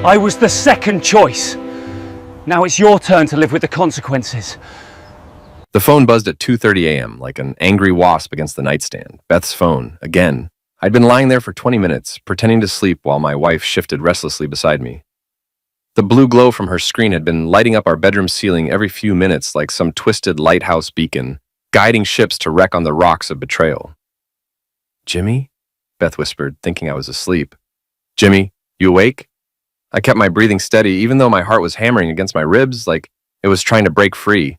I was the second choice. Now it's your turn to live with the consequences. The phone buzzed at 2:30 a.m. like an angry wasp against the nightstand. Beth's phone, again. I'd been lying there for 20 minutes, pretending to sleep while my wife shifted restlessly beside me. The blue glow from her screen had been lighting up our bedroom ceiling every few minutes like some twisted lighthouse beacon, guiding ships to wreck on the rocks of betrayal. "Jimmy?" Beth whispered, thinking I was asleep. "Jimmy, you awake?" I kept my breathing steady, even though my heart was hammering against my ribs like it was trying to break free.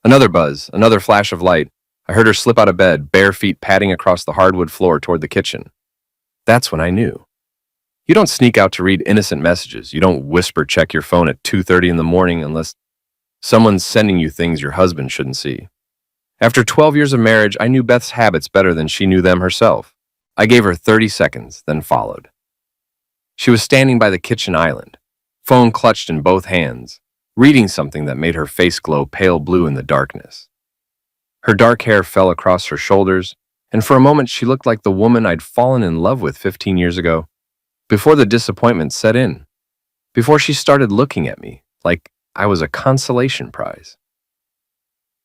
Another buzz, another flash of light. I heard her slip out of bed, bare feet padding across the hardwood floor toward the kitchen. That's when I knew. You don't sneak out to read innocent messages. You don't whisper check your phone at 2:30 in the morning unless someone's sending you things your husband shouldn't see. After 12 years of marriage, I knew Beth's habits better than she knew them herself. I gave her 30 seconds, then followed. She was standing by the kitchen island, phone clutched in both hands, reading something that made her face glow pale blue in the darkness. Her dark hair fell across her shoulders, and for a moment she looked like the woman I'd fallen in love with 15 years ago, before the disappointment set in, before she started looking at me like I was a consolation prize.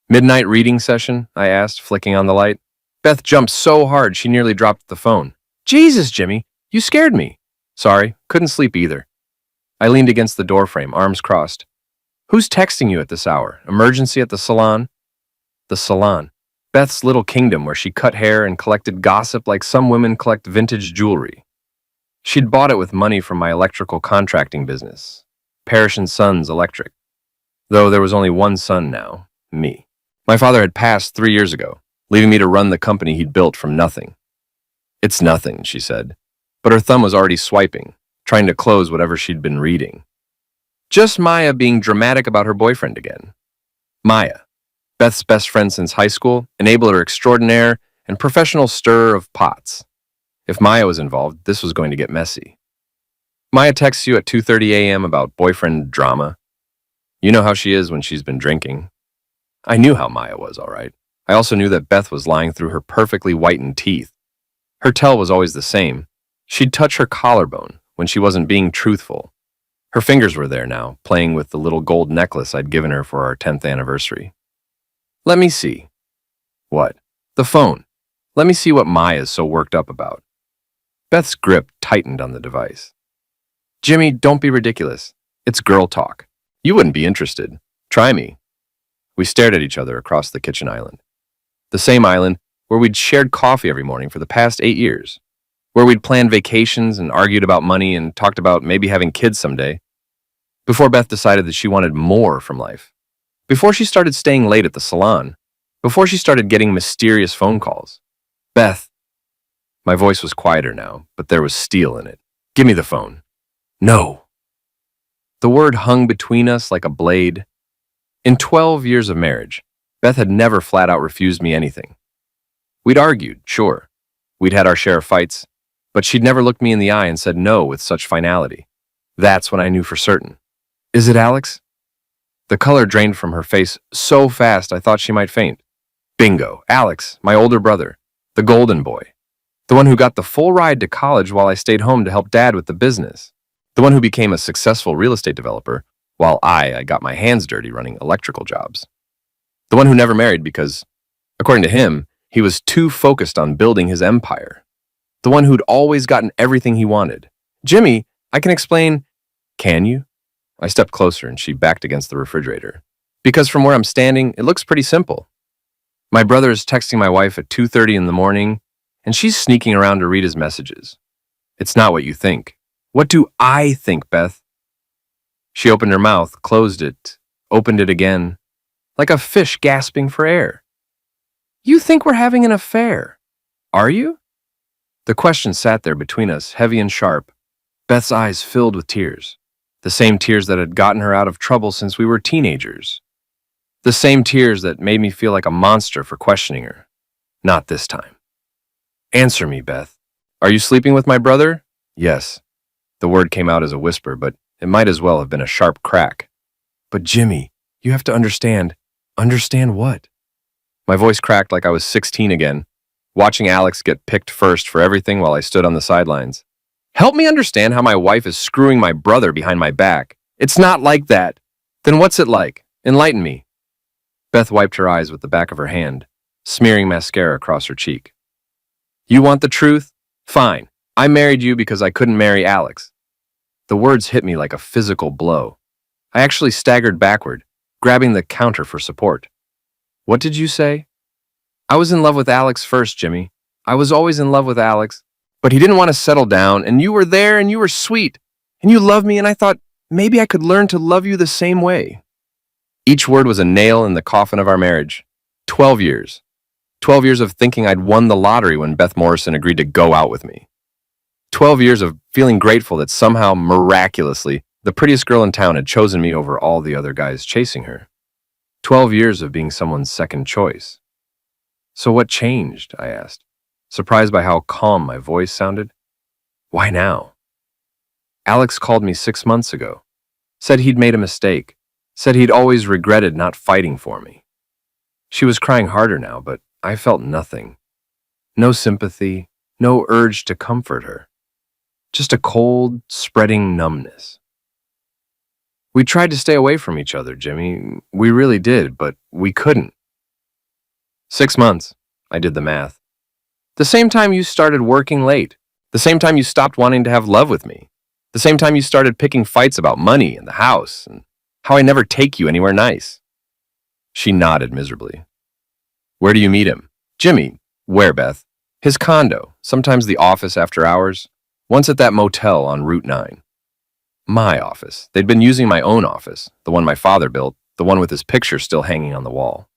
"Midnight reading session?" I asked, flicking on the light. Beth jumped so hard she nearly dropped the phone. "Jesus, Jimmy, you scared me." "Sorry, couldn't sleep either." I leaned against the doorframe, arms crossed. "Who's texting you at this hour? Emergency at the salon?" The salon. Beth's little kingdom where she cut hair and collected gossip like some women collect vintage jewelry. She'd bought it with money from my electrical contracting business, Parrish & Sons Electric. Though there was only one son now, me. My father had passed 3 years ago, leaving me to run the company he'd built from nothing. "It's nothing," she said, but her thumb was already swiping, trying to close whatever she'd been reading. Just Maya being dramatic about her boyfriend again. Maya, Beth's best friend since high school, enabler extraordinaire, and professional stirrer of pots. If Maya was involved, this was going to get messy. "Maya texts you at 2:30 a.m. about boyfriend drama. You know how she is when she's been drinking." I knew how Maya was, all right. I also knew that Beth was lying through her perfectly whitened teeth. Her tell was always the same. She'd touch her collarbone when she wasn't being truthful. Her fingers were there now, playing with the little gold necklace I'd given her for our 10th anniversary. "Let me see." "What?" "The phone. Let me see what Maya's so worked up about." Beth's grip tightened on the device. "Jimmy, don't be ridiculous. It's girl talk. You wouldn't be interested. Try me." We stared at each other across the kitchen island. The same island where we'd shared coffee every morning for the past 8 years. Where we'd planned vacations and argued about money and talked about maybe having kids someday. Before Beth decided that she wanted more from life. Before she started staying late at the salon. Before she started getting mysterious phone calls. "Beth." My voice was quieter now, but there was steel in it. "Give me the phone." "No." The word hung between us like a blade. In 12 years of marriage, Beth had never flat out refused me anything. We'd argued, sure. We'd had our share of fights, but she'd never looked me in the eye and said no with such finality. That's when I knew for certain. "Is it Alex?" The color drained from her face so fast I thought she might faint. Bingo, Alex, my older brother, the golden boy. The one who got the full ride to college while I stayed home to help Dad with the business. The one who became a successful real estate developer while I got my hands dirty running electrical jobs. The one who never married because, according to him, he was too focused on building his empire. The one who'd always gotten everything he wanted. "Jimmy, I can explain." "Can you?" I stepped closer and she backed against the refrigerator. "Because from where I'm standing, it looks pretty simple. My brother is texting my wife at 2:30 in the morning, and she's sneaking around to read his messages. It's not what you think." "What do I think, Beth?" She opened her mouth, closed it, opened it again, like a fish gasping for air. "You think we're having an affair. Are you?" The question sat there between us, heavy and sharp. Beth's eyes filled with tears. The same tears that had gotten her out of trouble since we were teenagers. The same tears that made me feel like a monster for questioning her. Not this time. "Answer me, Beth. Are you sleeping with my brother?" "Yes." The word came out as a whisper, but it might as well have been a sharp crack. "But Jimmy, you have to understand." "Understand what?" My voice cracked like I was 16 again, watching Alex get picked first for everything while I stood on the sidelines. Help me understand how my wife is screwing my brother behind my back. It's not like that. Then what's it like? Enlighten me. Beth wiped her eyes with the back of her hand, smearing mascara across her cheek. You want the truth? Fine. I married you because I couldn't marry Alex. The words hit me like a physical blow. I actually staggered backward, grabbing the counter for support. What did you say? I was in love with Alex first, Jimmy. I was always in love with Alex, but he didn't want to settle down, and you were there, and you were sweet, and you loved me, and I thought maybe I could learn to love you the same way. Each word was a nail in the coffin of our marriage. 12 years. 12 years of thinking I'd won the lottery when Beth Morrison agreed to go out with me. 12 years of feeling grateful that somehow, miraculously, the prettiest girl in town had chosen me over all the other guys chasing her. 12 years of being someone's second choice. So what changed? I asked, surprised by how calm my voice sounded. Why now? Alex called me 6 months ago, said he'd made a mistake, said he'd always regretted not fighting for me. She was crying harder now, but I felt nothing. No sympathy, no urge to comfort her. Just a cold, spreading numbness. We tried to stay away from each other, Jimmy. We really did, but we couldn't. 6 months. I did the math. The same time you started working late. The same time you stopped wanting to have love with me. The same time you started picking fights about money and the house and how I never take you anywhere nice. She nodded miserably. Where do you meet him? Jimmy. Where, Beth? His condo, sometimes the office after hours, once at that motel on Route 9. My office. They'd been using my own office, the one my father built, the one with his picture still hanging on the wall.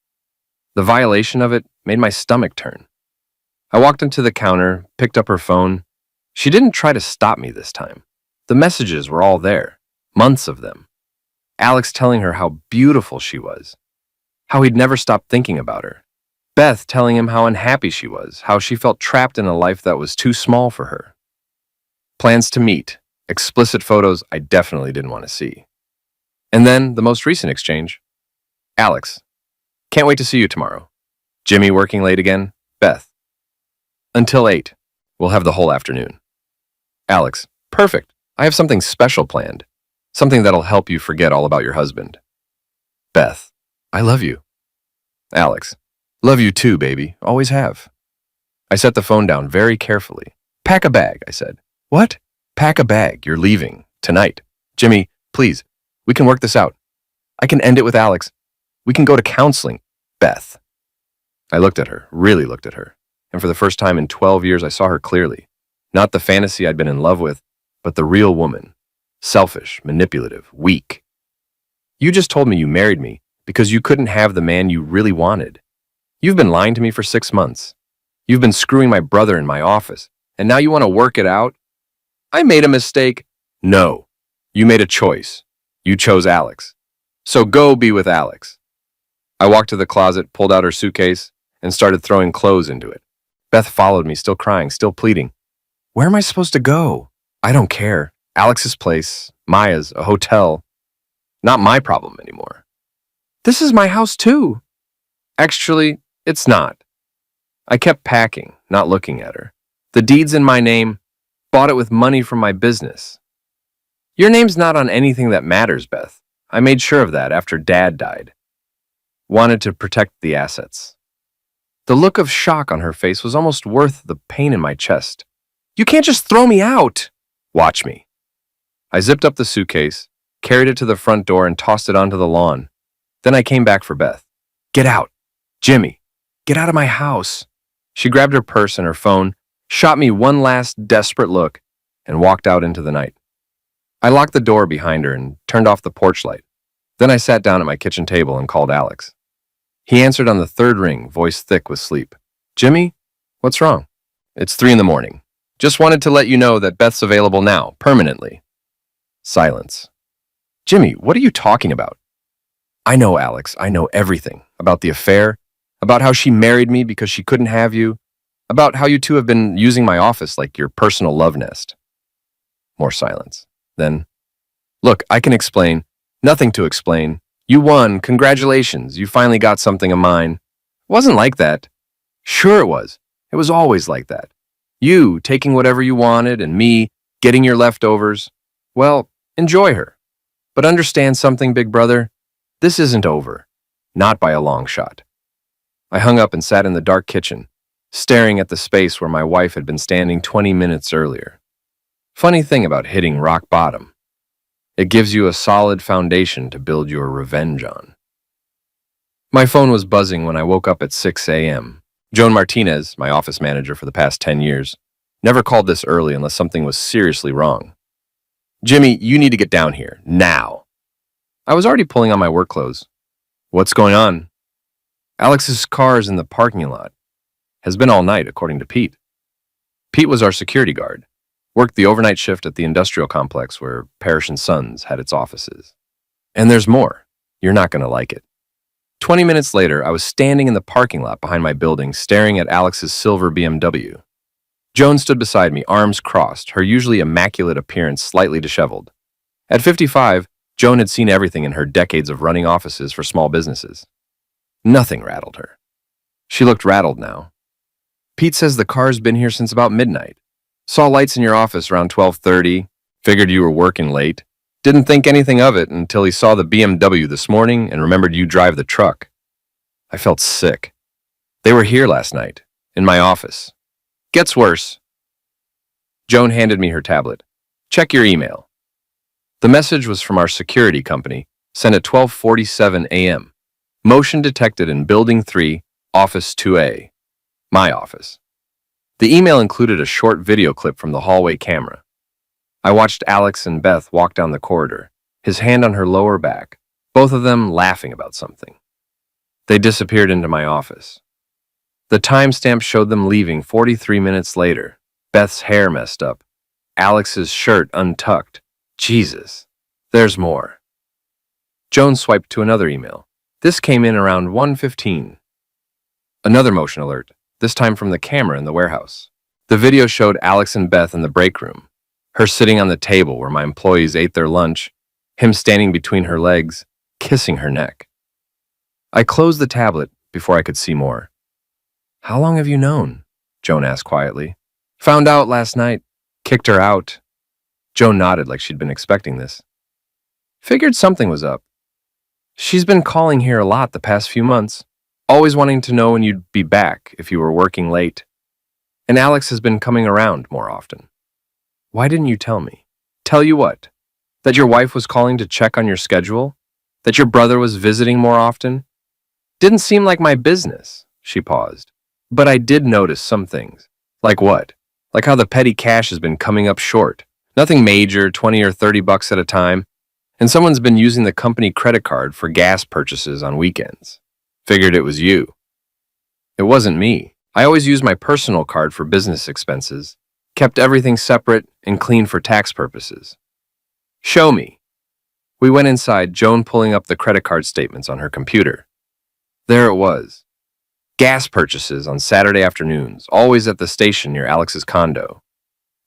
The violation of it made my stomach turn. I walked into the counter, picked up her phone. She didn't try to stop me this time. The messages were all there, months of them. Alex telling her how beautiful she was, how he'd never stopped thinking about her. Beth telling him how unhappy she was, how she felt trapped in a life that was too small for her. Plans to meet, explicit photos I definitely didn't want to see. And then the most recent exchange. Alex, can't wait to see you tomorrow. Jimmy working late again? Beth. Until 8. We'll have the whole afternoon. Alex, perfect. I have something special planned. Something that'll help you forget all about your husband. Beth, I love you. Alex, love you too, baby. Always have. I set the phone down very carefully. Pack a bag, I said. What? Pack a bag. You're leaving. Tonight. Jimmy, please. We can work this out. I can end it with Alex. We can go to counseling. Beth. I looked at her, really looked at her. And for the first time in 12 years, I saw her clearly. Not the fantasy I'd been in love with, but the real woman. Selfish, manipulative, weak. You just told me you married me because you couldn't have the man you really wanted. You've been lying to me for 6 months. You've been screwing my brother in my office, and now you want to work it out? I made a mistake. No. You made a choice. You chose Alex. So go be with Alex. I walked to the closet, pulled out her suitcase, and started throwing clothes into it. Beth followed me, still crying, still pleading. Where am I supposed to go? I don't care. Alex's place, Maya's, a hotel. Not my problem anymore. This is my house too. Actually, it's not. I kept packing, not looking at her. The deed's in my name. Bought it with money from my business. Your name's not on anything that matters, Beth. I made sure of that after Dad died. Wanted to protect the assets. The look of shock on her face was almost worth the pain in my chest. You can't just throw me out. Watch me. I zipped up the suitcase, carried it to the front door, and tossed it onto the lawn. Then I came back for Beth. Get out. Jimmy, get out of my house. She grabbed her purse and her phone, shot me one last desperate look, and walked out into the night. I locked the door behind her and turned off the porch light. Then I sat down at my kitchen table and called Alex. He answered on the third ring, voice thick with sleep. Jimmy, what's wrong? It's 3 a.m. Just wanted to let you know that Beth's available now, permanently. Silence. Jimmy, what are you talking about? I know, Alex. I know everything. About the affair, about how she married me because she couldn't have you, about how you two have been using my office like your personal love nest. More silence. Then, look, I can explain. Nothing to explain. You won. Congratulations. You finally got something of mine. It wasn't like that. Sure it was. It was always like that. You taking whatever you wanted and me getting your leftovers. Well, enjoy her. But understand something, big brother. This isn't over. Not by a long shot. I hung up and sat in the dark kitchen, staring at the space where my wife had been standing 20 minutes earlier. Funny thing about hitting rock bottom. It gives you a solid foundation to build your revenge on. My phone was buzzing when I woke up at 6 a.m. Joan Martinez, my office manager for the past 10 years, never called this early unless something was seriously wrong. Jimmy, you need to get down here, now. I was already pulling on my work clothes. What's going on? Alex's car is in the parking lot. Has been all night, according to Pete. Pete was our security guard. Worked the overnight shift at the industrial complex where Parrish & Sons had its offices. And there's more. You're not going to like it. 20 minutes later, I was standing in the parking lot behind my building, staring at Alex's silver BMW. Joan stood beside me, arms crossed, her usually immaculate appearance slightly disheveled. At 55, Joan had seen everything in her decades of running offices for small businesses. Nothing rattled her. She looked rattled now. Pete says the car's been here since about midnight. Saw lights in your office around 12:30, figured you were working late. Didn't think anything of it until he saw the BMW this morning and remembered you drive the truck. I felt sick. They were here last night, in my office. Gets worse. Joan handed me her tablet. Check your email. The message was from our security company, sent at 12:47 a.m. Motion detected in Building 3, Office 2A. My office. The email included a short video clip from the hallway camera. I watched Alex and Beth walk down the corridor, his hand on her lower back, both of them laughing about something. They disappeared into my office. The timestamp showed them leaving 43 minutes later, Beth's hair messed up, Alex's shirt untucked. Jesus, there's more. Joan swiped to another email. This came in around 1:15. Another motion alert, this time from the camera in the warehouse. The video showed Alex and Beth in the break room, her sitting on the table where my employees ate their lunch, him standing between her legs, kissing her neck. I closed the tablet before I could see more. How long have you known? Joan asked quietly. Found out last night. Kicked her out. Joan nodded like she'd been expecting this. Figured something was up. She's been calling here a lot the past few months, always wanting to know when you'd be back if you were working late. And Alex has been coming around more often. Why didn't you tell me? Tell you what? That your wife was calling to check on your schedule? That your brother was visiting more often? Didn't seem like my business, she paused. But I did notice some things. Like what? Like how the petty cash has been coming up short. Nothing major, 20 or 30 bucks at a time. And someone's been using the company credit card for gas purchases on weekends. Figured it was you. It wasn't me. I always used my personal card for business expenses. Kept everything separate and clean for tax purposes. Show me. We went inside, Joan pulling up the credit card statements on her computer. There it was. Gas purchases on Saturday afternoons, always at the station near Alex's condo.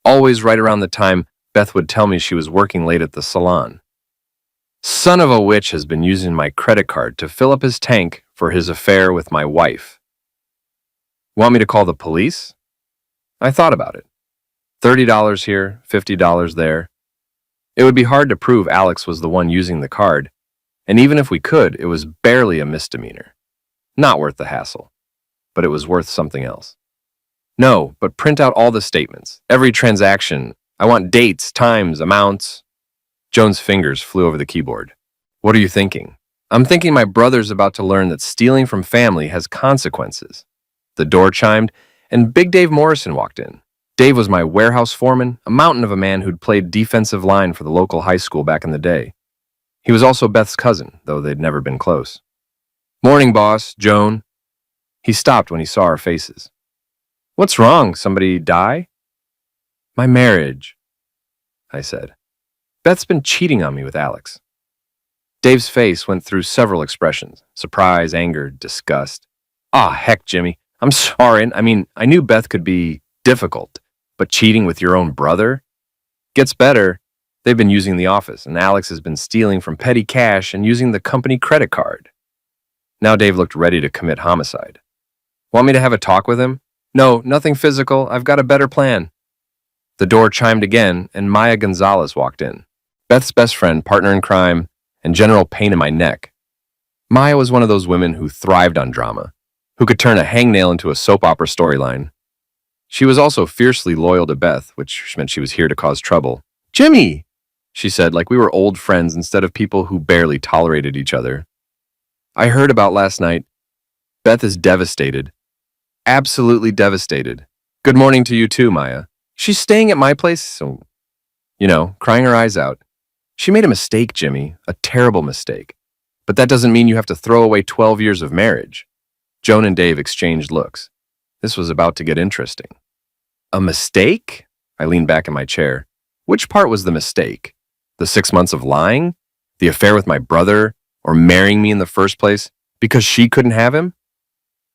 Always right around the time Beth would tell me she was working late at the salon. Son of a witch has been using my credit card to fill up his tank for his affair with my wife. Want me to call the police? I thought about it. $30 here, $50 there. It would be hard to prove Alex was the one using the card, and even if we could, it was barely a misdemeanor. Not worth the hassle, but it was worth something else. No, but print out all the statements, every transaction. I want dates, times, amounts. Joan's fingers flew over the keyboard. What are you thinking? I'm thinking my brother's about to learn that stealing from family has consequences. The door chimed, and Big Dave Morrison walked in. Dave was my warehouse foreman, a mountain of a man who'd played defensive line for the local high school back in the day. He was also Beth's cousin, though they'd never been close. Morning, boss, Joan. He stopped when he saw our faces. What's wrong? Somebody die? My marriage, I said. Beth's been cheating on me with Alex. Dave's face went through several expressions: surprise, anger, disgust. Heck, Jimmy. I'm sorry. I knew Beth could be difficult, but cheating with your own brother? Gets better. They've been using the office, and Alex has been stealing from petty cash and using the company credit card. Now Dave looked ready to commit homicide. Want me to have a talk with him? No, nothing physical. I've got a better plan. The door chimed again, and Maya Gonzalez walked in. Beth's best friend, partner in crime, and general pain in my neck. Maya was one of those women who thrived on drama, who could turn a hangnail into a soap opera storyline. She was also fiercely loyal to Beth, which meant she was here to cause trouble. "Jimmy!" she said, like we were old friends instead of people who barely tolerated each other. "I heard about last night. Beth is devastated. Absolutely devastated. Good morning to you too, Maya. She's staying at my place, so, crying her eyes out. She made a mistake, Jimmy, a terrible mistake. But that doesn't mean you have to throw away 12 years of marriage." Joan and Dave exchanged looks. This was about to get interesting. A mistake? I leaned back in my chair. Which part was the mistake? The 6 months of lying? The affair with my brother? Or marrying me in the first place? Because she couldn't have him?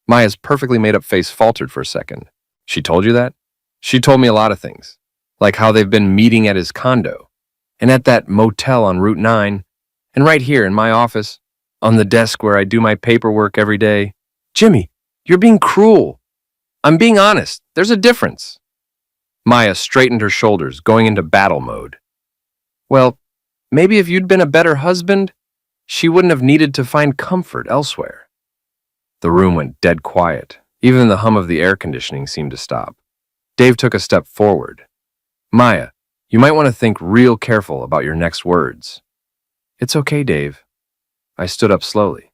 Maya's perfectly made-up face faltered for a second. She told you that? She told me a lot of things. Like how they've been meeting at his condo. And at that motel on Route 9. And right here in my office. On the desk where I do my paperwork every day. Jimmy, you're being cruel. I'm being honest. There's a difference. Maya straightened her shoulders, going into battle mode. Well, maybe if you'd been a better husband, she wouldn't have needed to find comfort elsewhere. The room went dead quiet. Even the hum of the air conditioning seemed to stop. Dave took a step forward. Maya, you might want to think real careful about your next words. It's okay, Dave. I stood up slowly.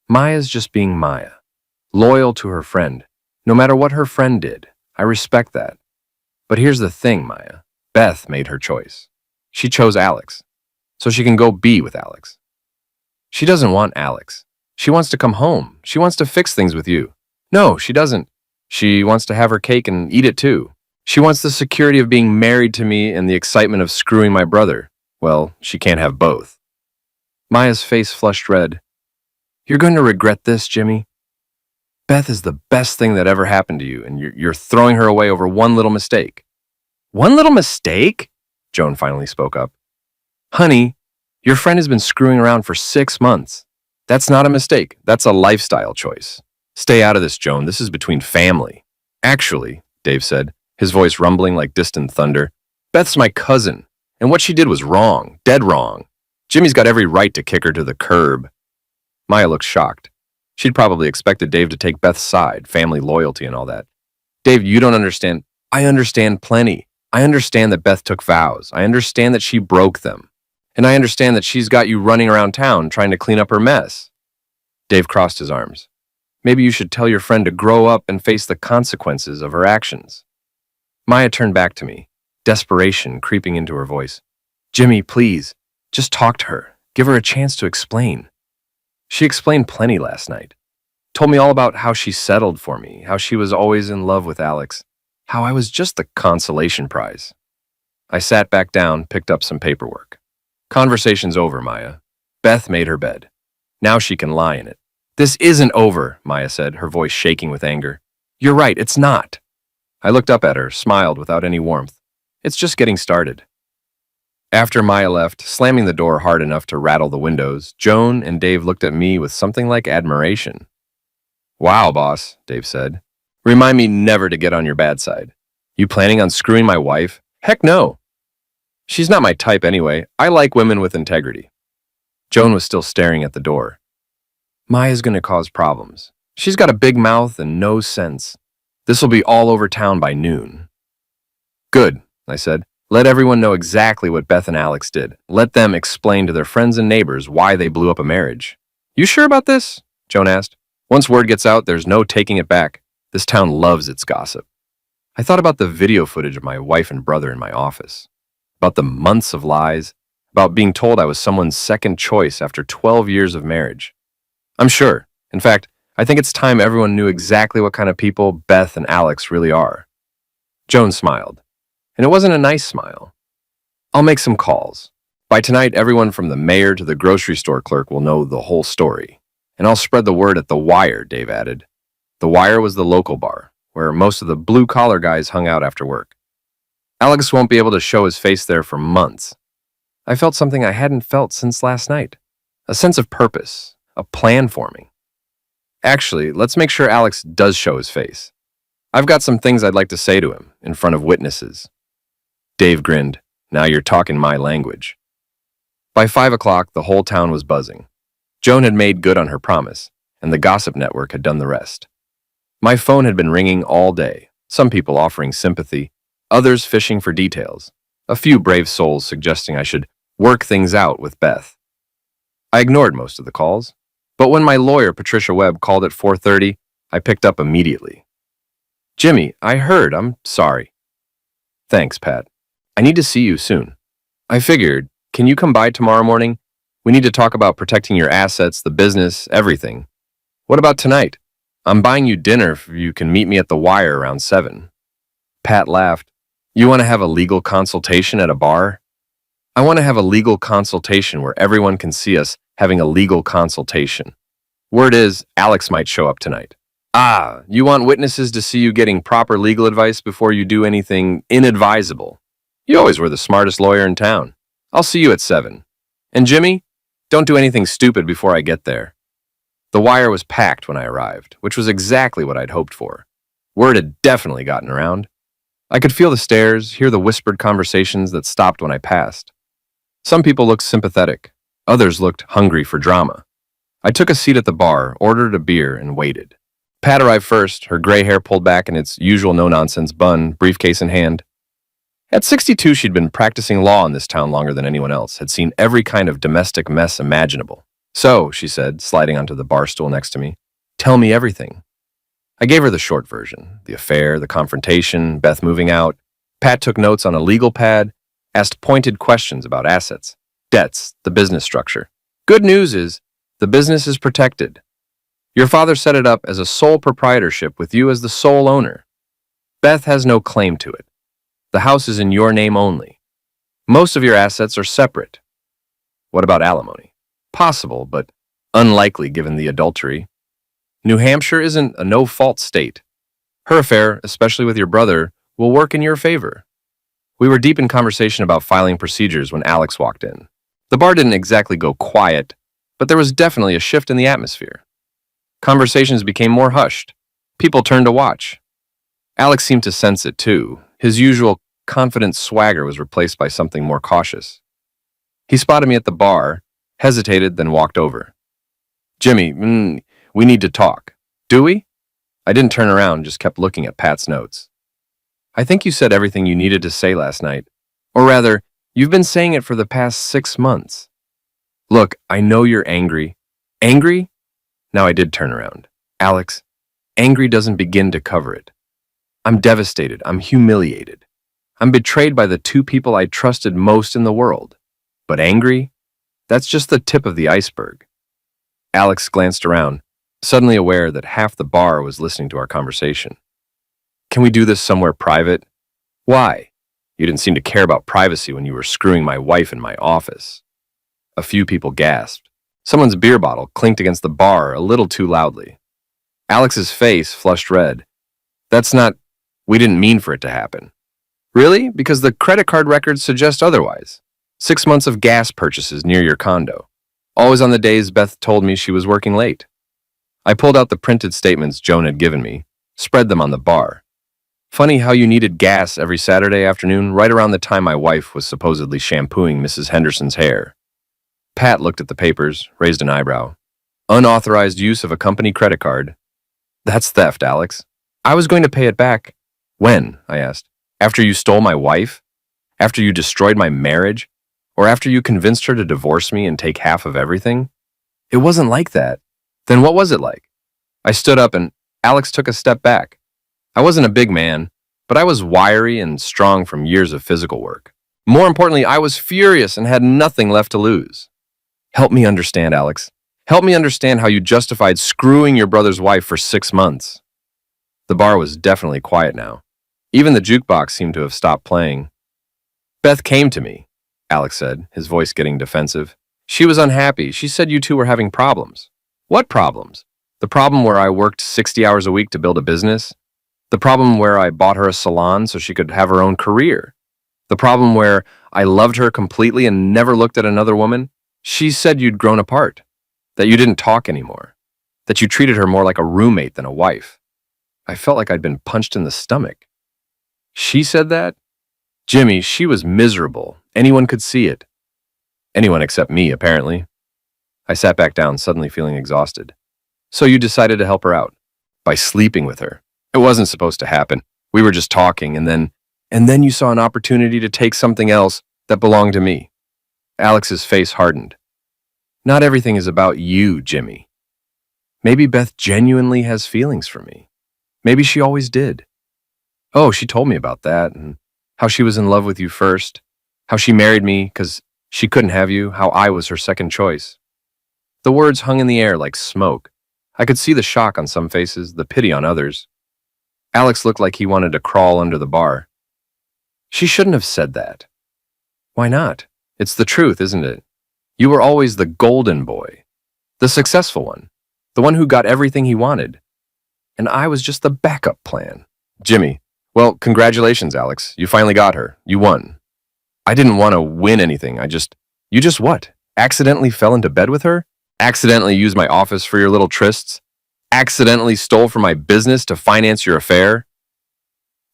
Maya's just being Maya, loyal to her friend, no matter what her friend did. I respect that. But here's the thing, Maya. Beth made her choice. She chose Alex, so she can go be with Alex. She doesn't want Alex. She wants to come home. She wants to fix things with you. No, she doesn't. She wants to have her cake and eat it too. She wants the security of being married to me and the excitement of screwing my brother. Well, she can't have both. Maya's face flushed red. You're going to regret this, Jimmy. Beth is the best thing that ever happened to you, and you're throwing her away over one little mistake. One little mistake? Joan finally spoke up. Honey, your friend has been screwing around for 6 months. That's not a mistake. That's a lifestyle choice. Stay out of this, Joan. This is between family. Actually, Dave said, his voice rumbling like distant thunder, Beth's my cousin, and what she did was wrong, dead wrong. Jimmy's got every right to kick her to the curb. Maya looked shocked. She'd probably expected Dave to take Beth's side, family loyalty and all that. Dave, you don't understand. I understand plenty. I understand that Beth took vows. I understand that she broke them. And I understand that she's got you running around town trying to clean up her mess. Dave crossed his arms. Maybe you should tell your friend to grow up and face the consequences of her actions. Maya turned back to me, desperation creeping into her voice. Jimmy, please, just talk to her. Give her a chance to explain. She explained plenty last night. Told me all about how she settled for me, how she was always in love with Alex, how I was just the consolation prize. I sat back down, picked up some paperwork. Conversation's over, Maya. Beth made her bed. Now she can lie in it. This isn't over, Maya said, her voice shaking with anger. You're right, it's not. I looked up at her, smiled without any warmth. It's just getting started. After Maya left, slamming the door hard enough to rattle the windows, Joan and Dave looked at me with something like admiration. Wow, boss, Dave said. Remind me never to get on your bad side. You planning on screwing my wife? Heck no. She's not my type anyway. I like women with integrity. Joan was still staring at the door. Maya's gonna cause problems. She's got a big mouth and no sense. This'll be all over town by noon. Good, I said. Let everyone know exactly what Beth and Alex did. Let them explain to their friends and neighbors why they blew up a marriage. You sure about this? Joan asked. Once word gets out, there's no taking it back. This town loves its gossip. I thought about the video footage of my wife and brother in my office. About the months of lies. About being told I was someone's second choice after 12 years of marriage. I'm sure. In fact, I think it's time everyone knew exactly what kind of people Beth and Alex really are. Joan smiled. And it wasn't a nice smile. I'll make some calls. By tonight, everyone from the mayor to the grocery store clerk will know the whole story. And I'll spread the word at The Wire, Dave added. The Wire was the local bar, where most of the blue-collar guys hung out after work. Alex won't be able to show his face there for months. I felt something I hadn't felt since last night. A sense of purpose, a plan forming. Actually, let's make sure Alex does show his face. I've got some things I'd like to say to him, in front of witnesses. Dave grinned. Now you're talking my language. By 5 o'clock, the whole town was buzzing. Joan had made good on her promise, and the gossip network had done the rest. My phone had been ringing all day, some people offering sympathy, others fishing for details, a few brave souls suggesting I should work things out with Beth. I ignored most of the calls, but when my lawyer, Patricia Webb, called at 4:30, I picked up immediately. Jimmy, I heard. I'm sorry. Thanks, Pat. I need to see you soon. I figured, can you come by tomorrow morning? We need to talk about protecting your assets, the business, everything. What about tonight? I'm buying you dinner if you can meet me at the Wire around 7. Pat laughed. You want to have a legal consultation at a bar? I want to have a legal consultation where everyone can see us having a legal consultation. Word is, Alex might show up tonight. Ah, you want witnesses to see you getting proper legal advice before you do anything inadvisable. You always were the smartest lawyer in town. I'll see you at 7. And Jimmy, don't do anything stupid before I get there. The Wire was packed when I arrived, which was exactly what I'd hoped for. Word had definitely gotten around. I could feel the stares, hear the whispered conversations that stopped when I passed. Some people looked sympathetic. Others looked hungry for drama. I took a seat at the bar, ordered a beer, and waited. Pat arrived first, her gray hair pulled back in its usual no-nonsense bun, briefcase in hand. At 62, she'd been practicing law in this town longer than anyone else, had seen every kind of domestic mess imaginable. So, she said, sliding onto the bar stool next to me, tell me everything. I gave her the short version, the affair, the confrontation, Beth moving out. Pat took notes on a legal pad, asked pointed questions about assets, debts, the business structure. Good news is, the business is protected. Your father set it up as a sole proprietorship with you as the sole owner. Beth has no claim to it. The house is in your name only. Most of your assets are separate. What about alimony? Possible, but unlikely given the adultery. New Hampshire isn't a no-fault state. Her affair, especially with your brother, will work in your favor. We were deep in conversation about filing procedures when Alex walked in. The bar didn't exactly go quiet, but there was definitely a shift in the atmosphere. Conversations became more hushed. People turned to watch. Alex seemed to sense it too. His usual confident swagger was replaced by something more cautious. He spotted me at the bar, hesitated, then walked over. Jimmy, we need to talk. Do we? I didn't turn around, just kept looking at Pat's notes. I think you said everything you needed to say last night. Or rather, you've been saying it for the past 6 months. Look, I know you're angry. Angry? Now I did turn around. Alex, angry doesn't begin to cover it. I'm devastated. I'm humiliated. I'm betrayed by the 2 people I trusted most in the world. But angry? That's just the tip of the iceberg. Alex glanced around, suddenly aware that half the bar was listening to our conversation. Can we do this somewhere private? Why? You didn't seem to care about privacy when you were screwing my wife in my office. A few people gasped. Someone's beer bottle clinked against the bar a little too loudly. Alex's face flushed red. We didn't mean for it to happen. Really? Because the credit card records suggest otherwise. 6 months of gas purchases near your condo. Always on the days Beth told me she was working late. I pulled out the printed statements Joan had given me, spread them on the bar. Funny how you needed gas every Saturday afternoon right around the time my wife was supposedly shampooing Mrs. Henderson's hair. Pat looked at the papers, raised an eyebrow. Unauthorized use of a company credit card. That's theft, Alex. I was going to pay it back. When? I asked. After you stole my wife? After you destroyed my marriage? Or after you convinced her to divorce me and take half of everything? It wasn't like that. Then what was it like? I stood up and Alex took a step back. I wasn't a big man, but I was wiry and strong from years of physical work. More importantly, I was furious and had nothing left to lose. Help me understand, Alex. Help me understand how you justified screwing your brother's wife for 6 months. The bar was definitely quiet now. Even the jukebox seemed to have stopped playing. Beth came to me, Alex said, his voice getting defensive. She was unhappy. She said you 2 were having problems. What problems? The problem where I worked 60 hours a week to build a business? The problem where I bought her a salon so she could have her own career? The problem where I loved her completely and never looked at another woman? She said you'd grown apart, that you didn't talk anymore, that you treated her more like a roommate than a wife. I felt like I'd been punched in the stomach. She said that? Jimmy, she was miserable. Anyone could see it. Anyone except me, apparently. I sat back down, suddenly feeling exhausted. So you decided to help her out? By sleeping with her. It wasn't supposed to happen. We were just talking, and then you saw an opportunity to take something else that belonged to me. Alex's face hardened. Not everything is about you, Jimmy. Maybe Beth genuinely has feelings for me. Maybe she always did. Oh, she told me about that, and how she was in love with you first, how she married me because she couldn't have you, how I was her second choice. The words hung in the air like smoke. I could see the shock on some faces, the pity on others. Alex looked like he wanted to crawl under the bar. She shouldn't have said that. Why not? It's the truth, isn't it? You were always the golden boy, the successful one, the one who got everything he wanted. And I was just the backup plan. Jimmy, well, congratulations, Alex. You finally got her. You won. I didn't want to win anything. You just what? Accidentally fell into bed with her? Accidentally used my office for your little trysts? Accidentally stole from my business to finance your affair?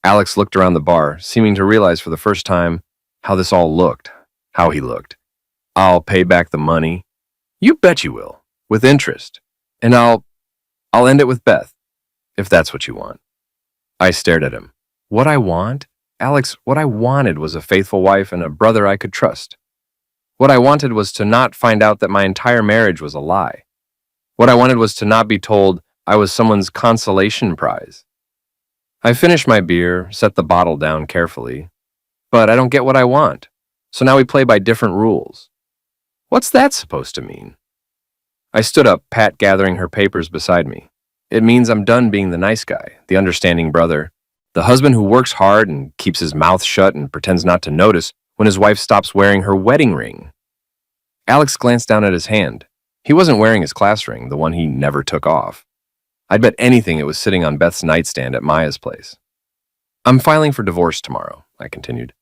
Alex looked around the bar, seeming to realize for the first time how this all looked, how he looked. I'll pay back the money. You bet you will, with interest. And I'll end it with Beth, if that's what you want. I stared at him. What I want? Alex, what I wanted was a faithful wife and a brother I could trust. What I wanted was to not find out that my entire marriage was a lie. What I wanted was to not be told I was someone's consolation prize. I finished my beer, set the bottle down carefully. But I don't get what I want. So now we play by different rules. What's that supposed to mean? I stood up, Pat gathering her papers beside me. It means I'm done being the nice guy, the understanding brother, the husband who works hard and keeps his mouth shut and pretends not to notice when his wife stops wearing her wedding ring. Alex glanced down at his hand. He wasn't wearing his class ring, the one he never took off. I'd bet anything it was sitting on Beth's nightstand at Maya's place. I'm filing for divorce tomorrow, I continued.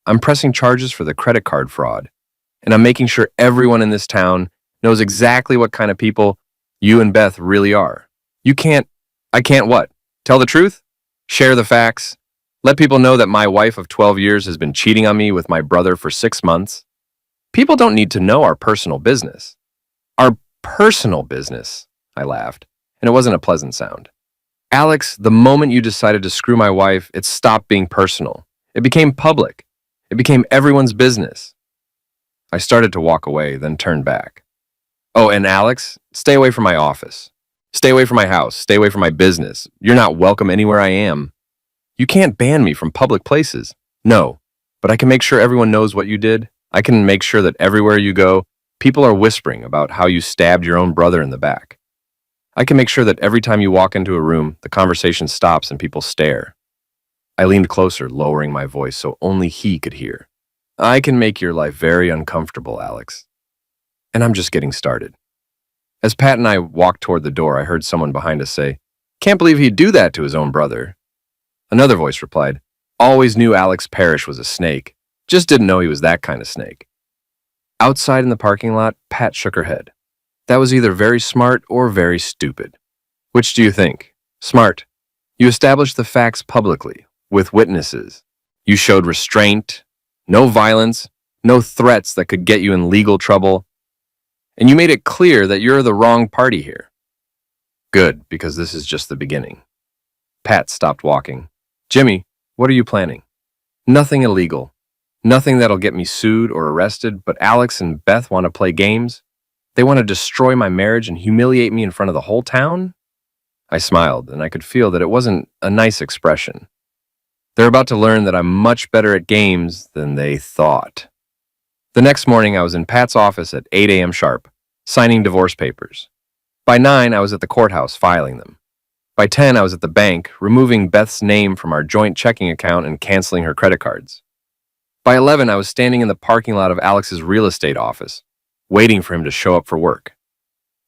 I'm pressing charges for the credit card fraud, and I'm making sure everyone in this town knows exactly what kind of people you and Beth really are. I can't what? Tell the truth? Share the facts? Let people know that my wife of 12 years has been cheating on me with my brother for 6 months? People don't need to know our personal business. Our personal business, I laughed, and it wasn't a pleasant sound. Alex, the moment you decided to screw my wife, it stopped being personal. It became public. It became everyone's business. I started to walk away, then turned back. Oh, and Alex, stay away from my office. Stay away from my house. Stay away from my business. You're not welcome anywhere I am. You can't ban me from public places. No, but I can make sure everyone knows what you did. I can make sure that everywhere you go, people are whispering about how you stabbed your own brother in the back. I can make sure that every time you walk into a room, the conversation stops and people stare. I leaned closer, lowering my voice so only he could hear. I can make your life very uncomfortable, Alex. And I'm just getting started. As Pat and I walked toward the door, I heard someone behind us say, "Can't believe he'd do that to his own brother." Another voice replied, "Always knew Alex Parrish was a snake. Just didn't know he was that kind of snake." Outside in the parking lot, Pat shook her head. That was either very smart or very stupid. Which do you think? Smart. You established the facts publicly, with witnesses. You showed restraint, no violence, no threats that could get you in legal trouble. And you made it clear that you're the wrong party here. Good, because this is just the beginning. Pat stopped walking. Jimmy, what are you planning? Nothing illegal. Nothing that'll get me sued or arrested, but Alex and Beth want to play games? They want to destroy my marriage and humiliate me in front of the whole town? I smiled, and I could feel that it wasn't a nice expression. They're about to learn that I'm much better at games than they thought. The next morning, I was in Pat's office at 8 a.m. sharp, signing divorce papers. By 9, I was at the courthouse filing them. By 10, I was at the bank, removing Beth's name from our joint checking account and canceling her credit cards. By 11, I was standing in the parking lot of Alex's real estate office, waiting for him to show up for work.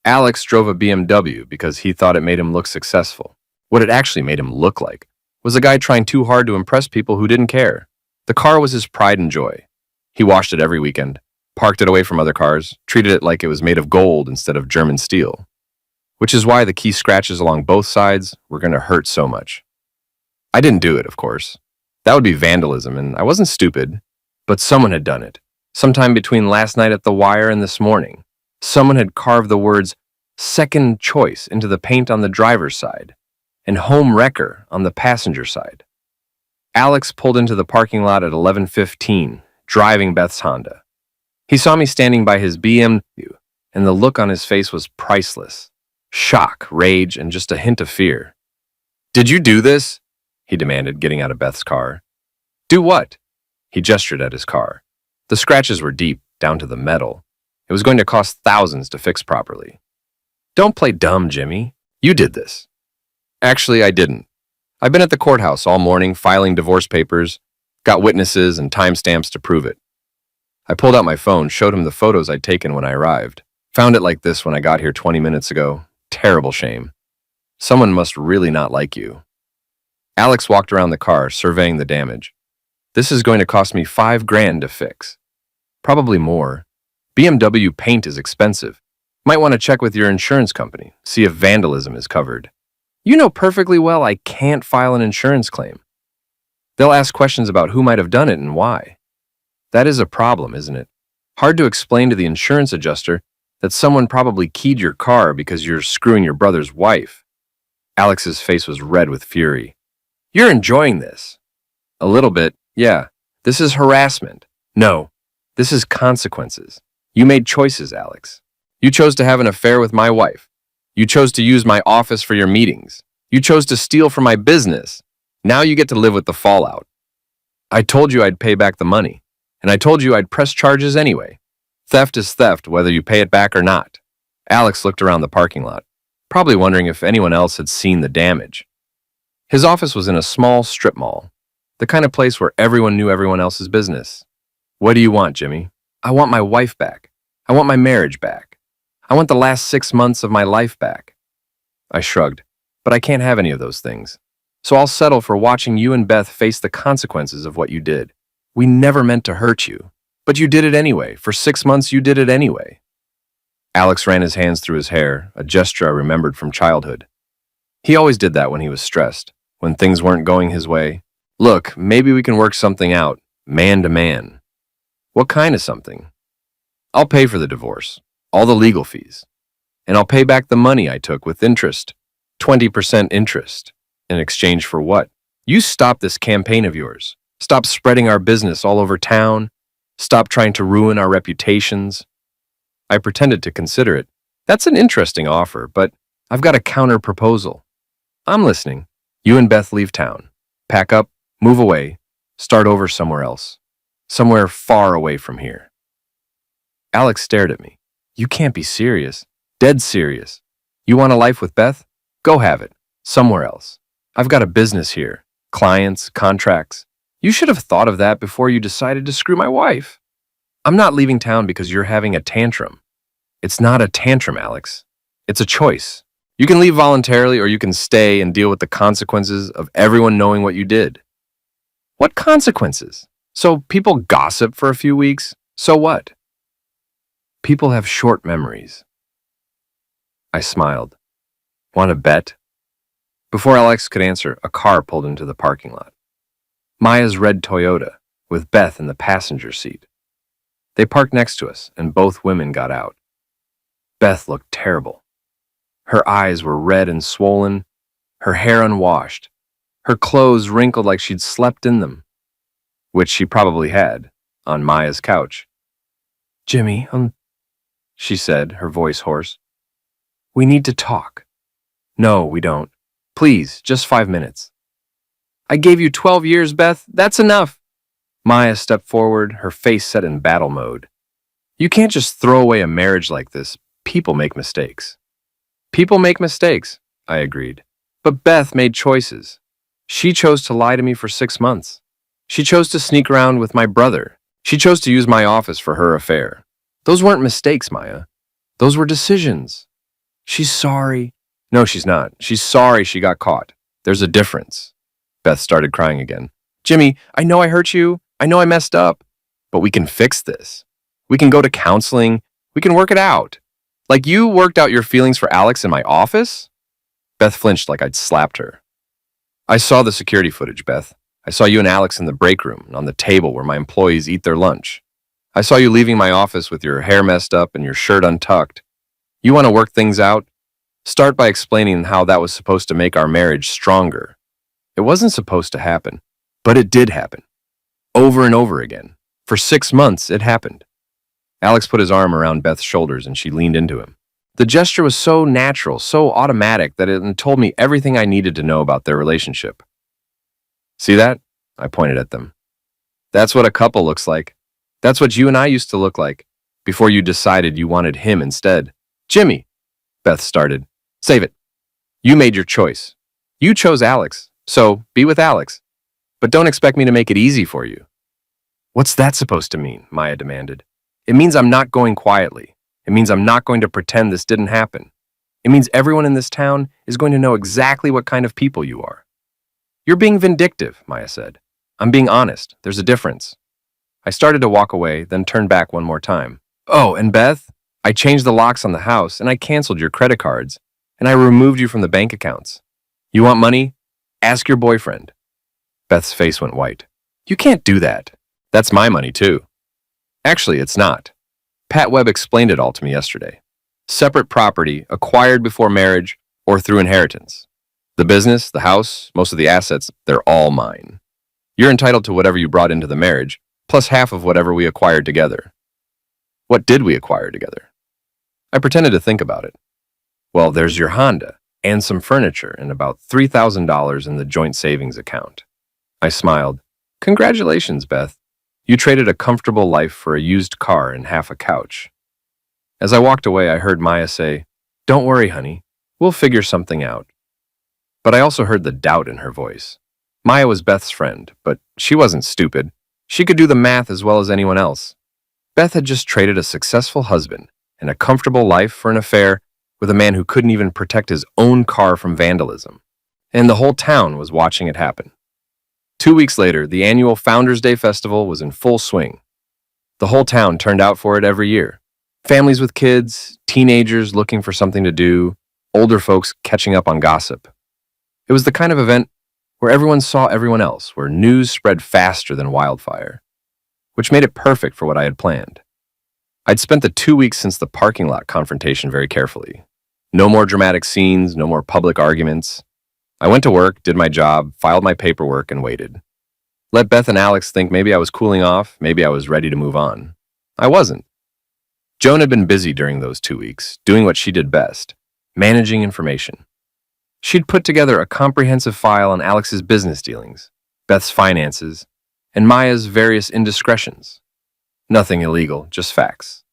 Alex drove a BMW because he thought it made him look successful. What it actually made him look like was a guy trying too hard to impress people who didn't care. The car was his pride and joy. He washed it every weekend, parked it away from other cars, treated it like it was made of gold instead of German steel. Which is why the key scratches along both sides were going to hurt so much. I didn't do it, of course. That would be vandalism, and I wasn't stupid. But someone had done it. Sometime between last night at the wire and this morning. Someone had carved the words second choice into the paint on the driver's side and home wrecker on the passenger side. Alex pulled into the parking lot at 11:15, driving Beth's Honda. He saw me standing by his BMW, and the look on his face was priceless. Shock, rage, and just a hint of fear. "Did you do this?" he demanded, getting out of Beth's car. "Do what?" He gestured at his car. The scratches were deep, down to the metal. It was going to cost thousands to fix properly. "Don't play dumb, Jimmy. You did this." "Actually, I didn't. I've been at the courthouse all morning filing divorce papers, got witnesses and timestamps to prove it." I pulled out my phone, showed him the photos I'd taken when I arrived. Found it like this when I got here 20 minutes ago. Terrible shame. Someone must really not like you. Alex walked around the car, surveying the damage. "This is going to cost me $5,000 to fix. Probably more. BMW paint is expensive. Might want to check with your insurance company, see if vandalism is covered. You know perfectly well I can't file an insurance claim. They'll ask questions about who might have done it and why. That is a problem, isn't it? Hard to explain to the insurance adjuster that someone probably keyed your car because you're screwing your brother's wife." Alex's face was red with fury. "You're enjoying this." "A little bit, yeah. This is harassment." "No, this is consequences. You made choices, Alex. You chose to have an affair with my wife. You chose to use my office for your meetings. You chose to steal from my business. Now you get to live with the fallout. I told you I'd pay back the money, and I told you I'd press charges anyway. Theft is theft, whether you pay it back or not." Alex looked around the parking lot, probably wondering if anyone else had seen the damage. His office was in a small strip mall, the kind of place where everyone knew everyone else's business. "What do you want, Jimmy?" "I want my wife back. I want my marriage back. I want the last 6 months of my life back." I shrugged, "But I can't have any of those things. So I'll settle for watching you and Beth face the consequences of what you did. We never meant to hurt you, but you did it anyway. For 6 months, you did it anyway." Alex ran his hands through his hair, a gesture I remembered from childhood. He always did that when he was stressed, when things weren't going his way. "Look, maybe we can work something out, man to man." "What kind of something?" "I'll pay for the divorce, all the legal fees, and I'll pay back the money I took with interest, 20% interest. In exchange for what? You stop this campaign of yours. Stop spreading our business all over town. Stop trying to ruin our reputations." I pretended to consider it. "That's an interesting offer, but I've got a counter proposal." "I'm listening." "You and Beth leave town. Pack up, move away, start over somewhere else. Somewhere far away from here." Alex stared at me. "You can't be serious. Dead serious. You want a life with Beth? Go have it. Somewhere else. I've got a business here. Clients, contracts. You should have thought of that before you decided to screw my wife." "I'm not leaving town because you're having a tantrum." "It's not a tantrum, Alex. It's a choice. You can leave voluntarily or you can stay and deal with the consequences of everyone knowing what you did." "What consequences? So people gossip for a few weeks? So what?" "People have short memories." I smiled. "Want to bet?" Before Alex could answer, a car pulled into the parking lot. Maya's red Toyota, with Beth in the passenger seat. They parked next to us, and both women got out. Beth looked terrible. Her eyes were red and swollen, her hair unwashed, her clothes wrinkled like she'd slept in them, which she probably had, on Maya's couch. "Jimmy, she said, her voice hoarse. "We need to talk." "No, we don't. Please, just 5 minutes." "I gave you 12 years, Beth. That's enough." Maya stepped forward, her face set in battle mode. "You can't just throw away a marriage like this. People make mistakes." "People make mistakes," I agreed. "But Beth made choices. She chose to lie to me for 6 months. She chose to sneak around with my brother. She chose to use my office for her affair. Those weren't mistakes, Maya. Those were decisions. She's sorry." "No, she's not. She's sorry she got caught. There's a difference." Beth started crying again. "Jimmy, I know I hurt you. I know I messed up. But we can fix this. We can go to counseling. We can work it out. Like you worked out your feelings for Alex in my office?" Beth flinched like I'd slapped her. "I saw the security footage, Beth. I saw you and Alex in the break room and on the table where my employees eat their lunch. I saw you leaving my office with your hair messed up and your shirt untucked. You want to work things out? Start by explaining how that was supposed to make our marriage stronger. It wasn't supposed to happen, but it did happen. Over and over again. For 6 months, it happened. Alex put his arm around Beth's shoulders and she leaned into him. The gesture was so natural, so automatic that it told me everything I needed to know about their relationship. See that? I pointed at them. That's what a couple looks like. That's what you and I used to look like before you decided you wanted him instead. Jimmy, Beth started. Save it. You made your choice. You chose Alex, so be with Alex. But don't expect me to make it easy for you. What's that supposed to mean? Maya demanded. It means I'm not going quietly. It means I'm not going to pretend this didn't happen. It means everyone in this town is going to know exactly what kind of people you are. You're being vindictive, Maya said. I'm being honest. There's a difference. I started to walk away, then turned back one more time. Oh, and Beth, I changed the locks on the house, and I canceled your credit cards, and I removed you from the bank accounts. You want money? Ask your boyfriend. Beth's face went white. You can't do that. That's my money, too. Actually, it's not. Pat Webb explained it all to me yesterday. Separate property, acquired before marriage, or through inheritance. The business, the house, most of the assets, they're all mine. You're entitled to whatever you brought into the marriage, plus half of whatever we acquired together. What did we acquire together? I pretended to think about it. Well, there's your Honda, and some furniture, and about $3,000 in the joint savings account. I smiled. Congratulations, Beth. You traded a comfortable life for a used car and half a couch. As I walked away, I heard Maya say, Don't worry, honey. We'll figure something out. But I also heard the doubt in her voice. Maya was Beth's friend, but she wasn't stupid. She could do the math as well as anyone else. Beth had just traded a successful husband and a comfortable life for an affair with a man who couldn't even protect his own car from vandalism. And the whole town was watching it happen. 2 weeks later, the annual Founders Day Festival was in full swing. The whole town turned out for it every year. Families with kids, teenagers looking for something to do, older folks catching up on gossip. It was the kind of event where everyone saw everyone else, where news spread faster than wildfire, which made it perfect for what I had planned. I'd spent the 2 weeks since the parking lot confrontation very carefully. No more dramatic scenes, no more public arguments. I went to work, did my job, filed my paperwork, and waited. Let Beth and Alex think maybe I was cooling off, maybe I was ready to move on. I wasn't. Joan had been busy during those 2 weeks, doing what she did best, managing information. She'd put together a comprehensive file on Alex's business dealings, Beth's finances, and Maya's various indiscretions. Nothing illegal, just facts.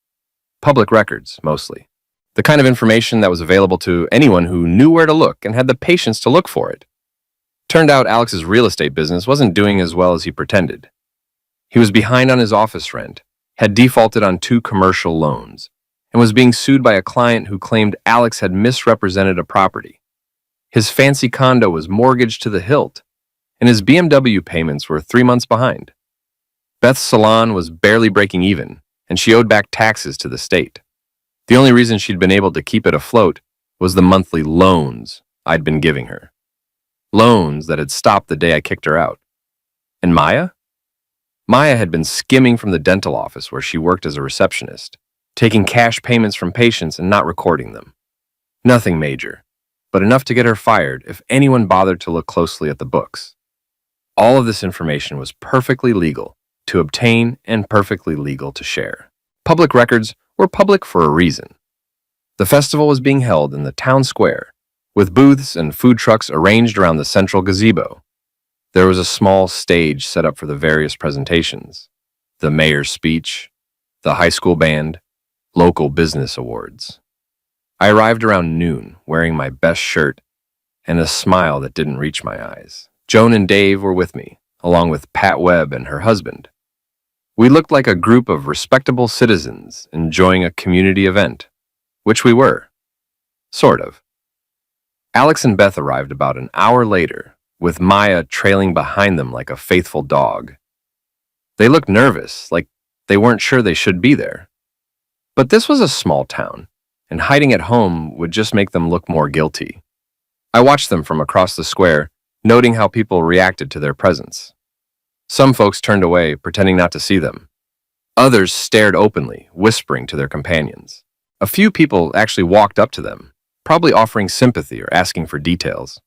Public records, mostly. The kind of information that was available to anyone who knew where to look and had the patience to look for it. Turned out Alex's real estate business wasn't doing as well as he pretended. He was behind on his office rent, had defaulted on 2 commercial loans, and was being sued by a client who claimed Alex had misrepresented a property. His fancy condo was mortgaged to the hilt, and his BMW payments were 3 months behind. Beth's salon was barely breaking even, and she owed back taxes to the state. The only reason she'd been able to keep it afloat was the monthly loans I'd been giving her. Loans that had stopped the day I kicked her out. And Maya? Maya had been skimming from the dental office where she worked as a receptionist, taking cash payments from patients and not recording them. Nothing major, but enough to get her fired if anyone bothered to look closely at the books. All of this information was perfectly legal to obtain and perfectly legal to share. Public records were public for a reason. The festival was being held in the town square, with booths and food trucks arranged around the central gazebo. There was a small stage set up for the various presentations, the mayor's speech, the high school band, local business awards. I arrived around noon, wearing my best shirt and a smile that didn't reach my eyes. Joan and Dave were with me, along with Pat Webb and her husband. We looked like a group of respectable citizens enjoying a community event, which we were. Sort of. Alex and Beth arrived about an hour later, with Maya trailing behind them like a faithful dog. They looked nervous, like they weren't sure they should be there. But this was a small town, and hiding at home would just make them look more guilty. I watched them from across the square, noting how people reacted to their presence. Some folks turned away, pretending not to see them. Others stared openly, whispering to their companions. A few people actually walked up to them, probably offering sympathy or asking for details.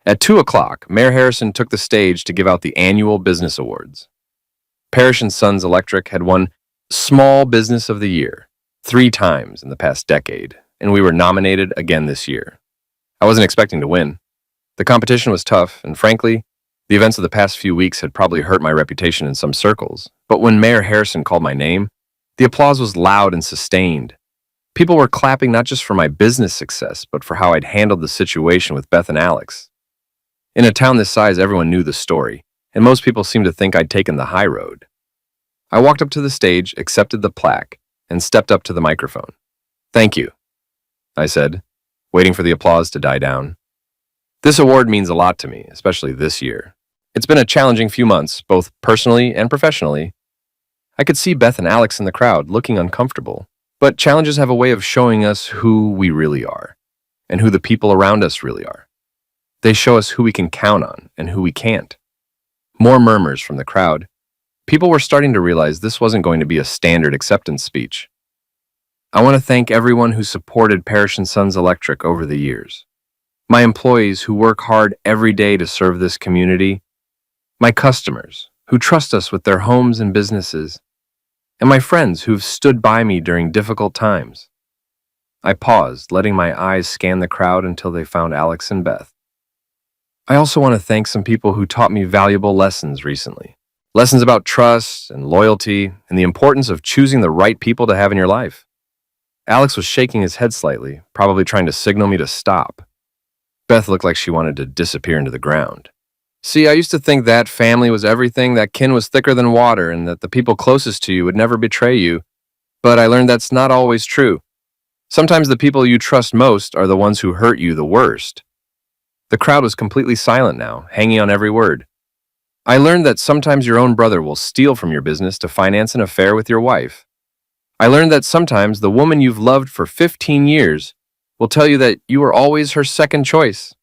At 2 o'clock, Mayor Harrison took the stage to give out the annual business awards. Parrish & Sons Electric had won Small Business of the Year 3 times in the past decade, and we were nominated again this year. I wasn't expecting to win. The competition was tough, and frankly, the events of the past few weeks had probably hurt my reputation in some circles. But when Mayor Harrison called my name, the applause was loud and sustained. People were clapping not just for my business success, but for how I'd handled the situation with Beth and Alex. In a town this size, everyone knew the story, and most people seemed to think I'd taken the high road. I walked up to the stage, accepted the plaque, and stepped up to the microphone. "Thank you," I said, waiting for the applause to die down. This award means a lot to me, especially this year. It's been a challenging few months, both personally and professionally. I could see Beth and Alex in the crowd, looking uncomfortable. But challenges have a way of showing us who we really are, and who the people around us really are. They show us who we can count on and who we can't. More murmurs from the crowd. People were starting to realize this wasn't going to be a standard acceptance speech. I want to thank everyone who supported Parrish & Sons Electric over the years. My employees who work hard every day to serve this community. My customers who trust us with their homes and businesses. And my friends who've stood by me during difficult times. I paused, letting my eyes scan the crowd until they found Alex and Beth. I also want to thank some people who taught me valuable lessons recently. Lessons about trust and loyalty and the importance of choosing the right people to have in your life. Alex was shaking his head slightly, probably trying to signal me to stop. Beth looked like she wanted to disappear into the ground. See, I used to think that family was everything, that kin was thicker than water, and that the people closest to you would never betray you. But I learned that's not always true. Sometimes the people you trust most are the ones who hurt you the worst. The crowd was completely silent now, hanging on every word. I learned that sometimes your own brother will steal from your business to finance an affair with your wife. I learned that sometimes the woman you've loved for 15 years will tell you that you were always her second choice.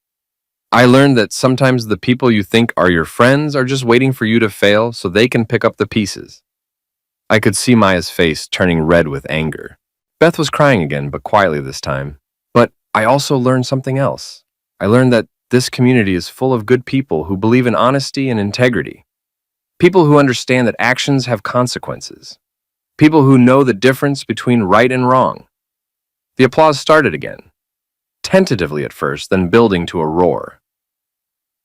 I learned that sometimes the people you think are your friends are just waiting for you to fail so they can pick up the pieces. I could see Maya's face turning red with anger. Beth was crying again, but quietly this time. But I also learned something else. I learned that this community is full of good people who believe in honesty and integrity. People who understand that actions have consequences. People who know the difference between right and wrong. The applause started again. Tentatively at first, then building to a roar.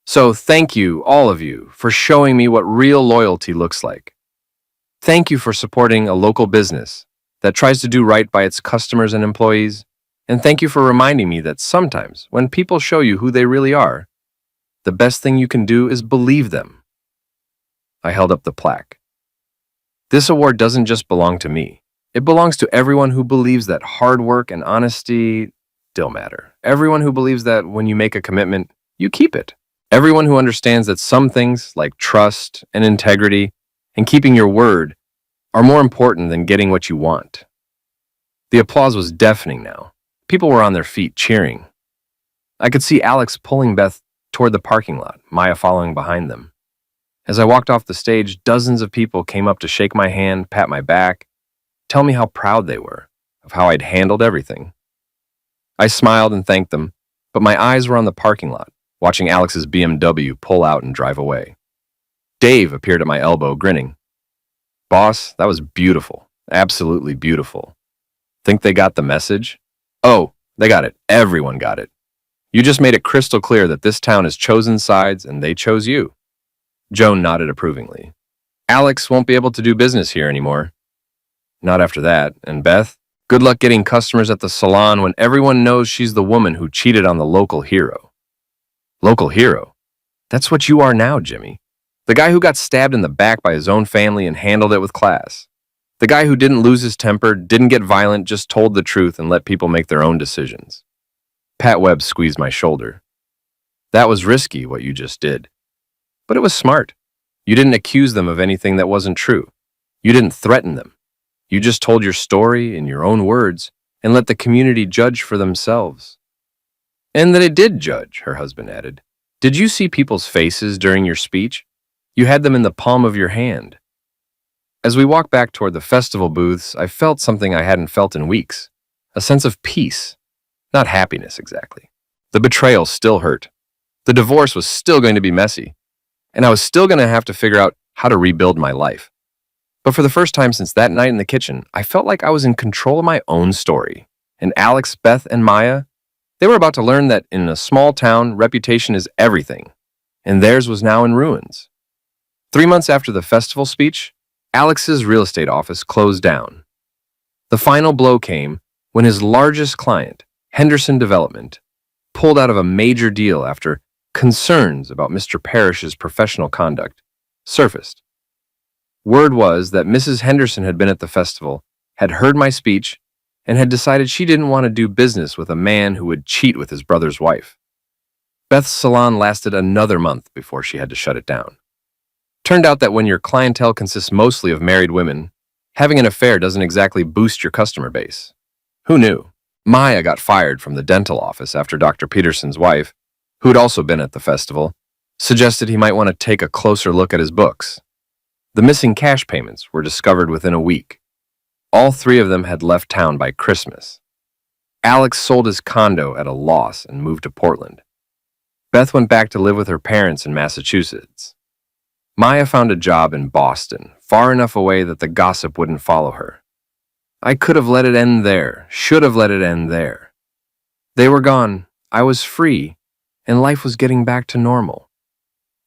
So thank you, all of you, for showing me what real loyalty looks like. Thank you for supporting a local business that tries to do right by its customers and employees. And thank you for reminding me that sometimes, when people show you who they really are, the best thing you can do is believe them. I held up the plaque. This award doesn't just belong to me. It belongs to everyone who believes that hard work and honesty still matter. Everyone who believes that when you make a commitment, you keep it. Everyone who understands that some things, like trust and integrity and keeping your word, are more important than getting what you want. The applause was deafening now. People were on their feet, cheering. I could see Alex pulling Beth toward the parking lot, Maya following behind them. As I walked off the stage, dozens of people came up to shake my hand, pat my back, tell me how proud they were of how I'd handled everything. I smiled and thanked them, but my eyes were on the parking lot, watching Alex's BMW pull out and drive away. Dave appeared at my elbow, grinning. "Boss, that was beautiful. Absolutely beautiful. Think they got the message?" "Oh, they got it. Everyone got it. You just made it crystal clear that this town has chosen sides and they chose you." Joan nodded approvingly. "Alex won't be able to do business here anymore." "Not after that. And Beth, good luck getting customers at the salon when everyone knows she's the woman who cheated on the local hero." "Local hero? That's what you are now, Jimmy. The guy who got stabbed in the back by his own family and handled it with class. The guy who didn't lose his temper, didn't get violent, just told the truth and let people make their own decisions." Pat Webb squeezed my shoulder. "That was risky, what you just did. But it was smart. You didn't accuse them of anything that wasn't true. You didn't threaten them. You just told your story in your own words and let the community judge for themselves." "And that it did judge," her husband added. "Did you see people's faces during your speech? You had them in the palm of your hand. As we walked back toward the festival booths, I felt something I hadn't felt in weeks. A sense of peace. Not happiness, exactly. The betrayal still hurt. The divorce was still going to be messy. And I was still going to have to figure out how to rebuild my life. But for the first time since that night in the kitchen, I felt like I was in control of my own story. And Alex, Beth, and Maya, they were about to learn that in a small town, reputation is everything. And theirs was now in ruins. 3 months after the festival speech, Alex's real estate office closed down. The final blow came when his largest client, Henderson Development, pulled out of a major deal after concerns about Mr. Parrish's professional conduct surfaced. Word was that Mrs. Henderson had been at the festival, had heard my speech, and had decided she didn't want to do business with a man who would cheat with his brother's wife. Beth's salon lasted another month before she had to shut it down. Turned out that when your clientele consists mostly of married women, having an affair doesn't exactly boost your customer base. Who knew? Maya got fired from the dental office after Dr. Peterson's wife, who had also been at the festival, suggested he might want to take a closer look at his books. The missing cash payments were discovered within a week. All 3 of them had left town by Christmas. Alex sold his condo at a loss and moved to Portland. Beth went back to live with her parents in Massachusetts. Maya found a job in Boston, far enough away that the gossip wouldn't follow her. I could have let it end there, should have let it end there. They were gone, I was free, and life was getting back to normal.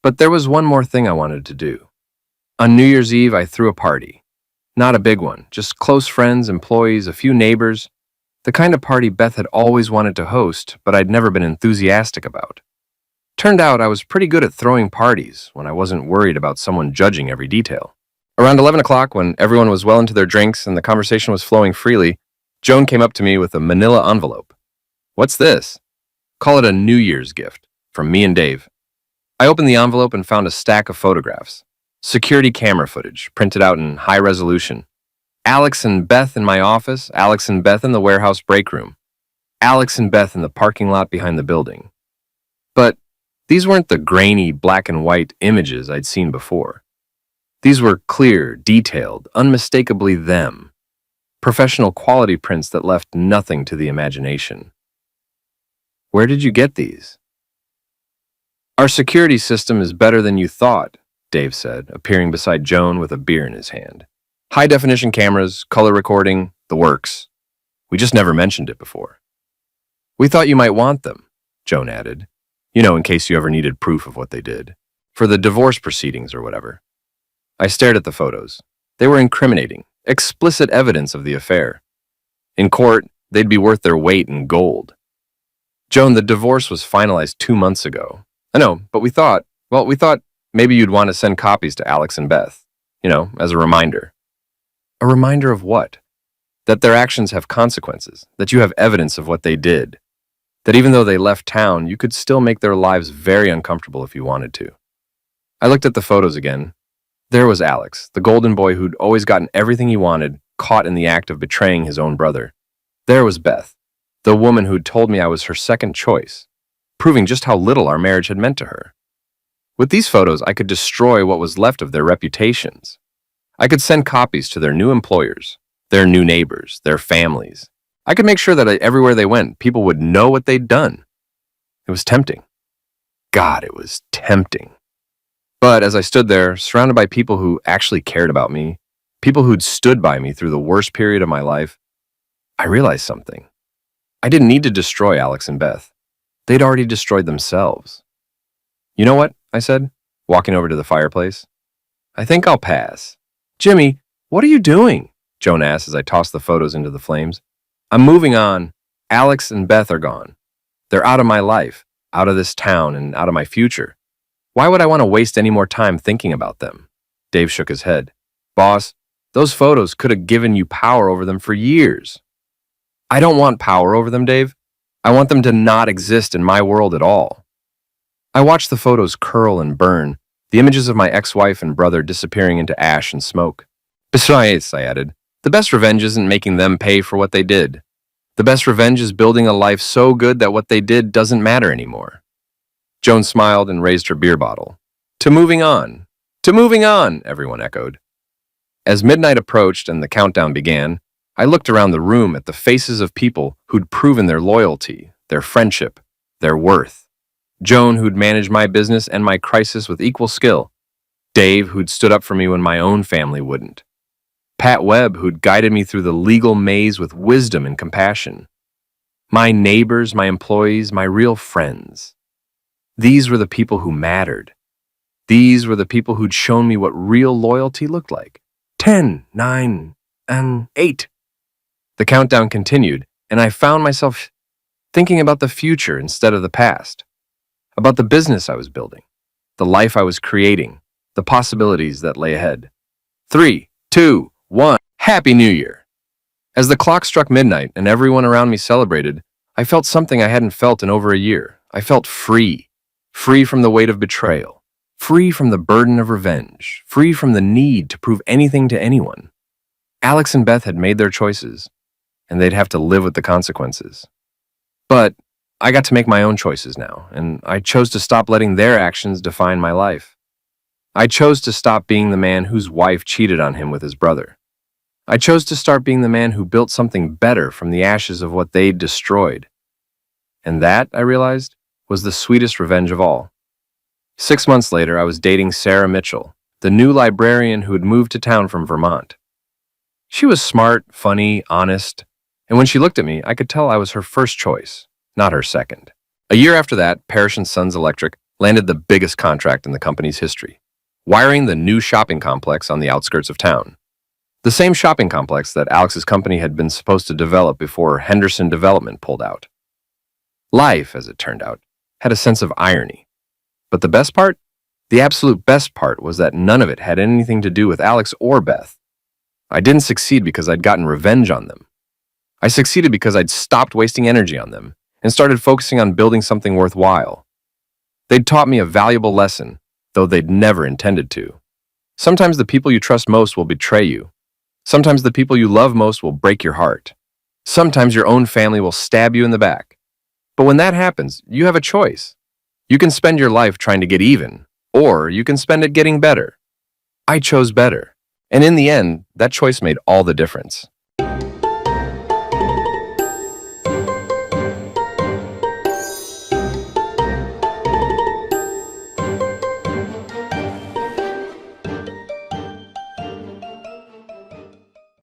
But there was one more thing I wanted to do. On New Year's Eve, I threw a party. Not a big one, just close friends, employees, a few neighbors. The kind of party Beth had always wanted to host, but I'd never been enthusiastic about. Turned out I was pretty good at throwing parties when I wasn't worried about someone judging every detail. Around 11 o'clock, when everyone was well into their drinks and the conversation was flowing freely, Joan came up to me with a manila envelope. "What's this?" "Call it a New Year's gift, from me and Dave." I opened the envelope and found a stack of photographs. Security camera footage, printed out in high resolution. Alex and Beth in my office, Alex and Beth in the warehouse break room, Alex and Beth in the parking lot behind the building. But these weren't the grainy black and white images I'd seen before. These were clear, detailed, unmistakably them. Professional quality prints that left nothing to the imagination. "Where did you get these?" "Our security system is better than you thought," Dave said, appearing beside Joan with a beer in his hand. "High-definition cameras, color recording, the works. We just never mentioned it before." "We thought you might want them," Joan added. "You know, in case you ever needed proof of what they did. For the divorce proceedings or whatever." I stared at the photos. They were incriminating, explicit evidence of the affair. In court, they'd be worth their weight in gold. "Joan, the divorce was finalized 2 months ago." "I know, but we thought maybe you'd want to send copies to Alex and Beth, as a reminder." "A reminder of what?" "That their actions have consequences, that you have evidence of what they did, that even though they left town, you could still make their lives very uncomfortable if you wanted to." I looked at the photos again. There was Alex, the golden boy who'd always gotten everything he wanted, caught in the act of betraying his own brother. There was Beth, the woman who'd told me I was her second choice, proving just how little our marriage had meant to her. With these photos, I could destroy what was left of their reputations. I could send copies to their new employers, their new neighbors, their families. I could make sure that everywhere they went, people would know what they'd done. It was tempting. God, it was tempting. But as I stood there, surrounded by people who actually cared about me, people who'd stood by me through the worst period of my life, I realized something. I didn't need to destroy Alex and Beth. They'd already destroyed themselves. "You know what?" I said, walking over to the fireplace. "I think I'll pass." "Jimmy, what are you doing?" Joan asked as I tossed the photos into the flames. "I'm moving on. Alex and Beth are gone. They're out of my life, out of this town, and out of my future. Why would I want to waste any more time thinking about them?" Dave shook his head. "Boss, those photos could have given you power over them for years." "I don't want power over them, Dave. I want them to not exist in my world at all." I watched the photos curl and burn, the images of my ex-wife and brother disappearing into ash and smoke. "Besides," I added, "the best revenge isn't making them pay for what they did. The best revenge is building a life so good that what they did doesn't matter anymore." Joan smiled and raised her beer bottle. "To moving on. To moving on, everyone echoed. As midnight approached and the countdown began, I looked around the room at the faces of people who'd proven their loyalty, their friendship, their worth. Joan, who'd managed my business and my crisis with equal skill. Dave, who'd stood up for me when my own family wouldn't. Pat Webb, who'd guided me through the legal maze with wisdom and compassion. My neighbors, my employees, my real friends. These were the people who mattered. These were the people who'd shown me what real loyalty looked like. 10, 9, and 8. The countdown continued, and I found myself thinking about the future instead of the past. About the business I was building, the life I was creating, the possibilities that lay ahead. 3, 2, 1. Happy New Year! As the clock struck midnight and everyone around me celebrated, I felt something I hadn't felt in over a year. I felt free. Free from the weight of betrayal. Free from the burden of revenge. Free from the need to prove anything to anyone. Alex and Beth had made their choices, and they'd have to live with the consequences. But I got to make my own choices now, and I chose to stop letting their actions define my life. I chose to stop being the man whose wife cheated on him with his brother. I chose to start being the man who built something better from the ashes of what they'd destroyed. And that, I realized, was the sweetest revenge of all. 6 months later, I was dating Sarah Mitchell, the new librarian who had moved to town from Vermont. She was smart, funny, honest, and when she looked at me, I could tell I was her first choice, not her second. A year after that, Parrish & Sons Electric landed the biggest contract in the company's history, wiring the new shopping complex on the outskirts of town. The same shopping complex that Alex's company had been supposed to develop before Henderson Development pulled out. Life, as it turned out, had a sense of irony. But the best part? The absolute best part was that none of it had anything to do with Alex or Beth. I didn't succeed because I'd gotten revenge on them. I succeeded because I'd stopped wasting energy on them and started focusing on building something worthwhile. They'd taught me a valuable lesson, though they'd never intended to. Sometimes the people you trust most will betray you. Sometimes the people you love most will break your heart. Sometimes your own family will stab you in the back. But when that happens, you have a choice. You can spend your life trying to get even, or you can spend it getting better. I chose better. And in the end, that choice made all the difference.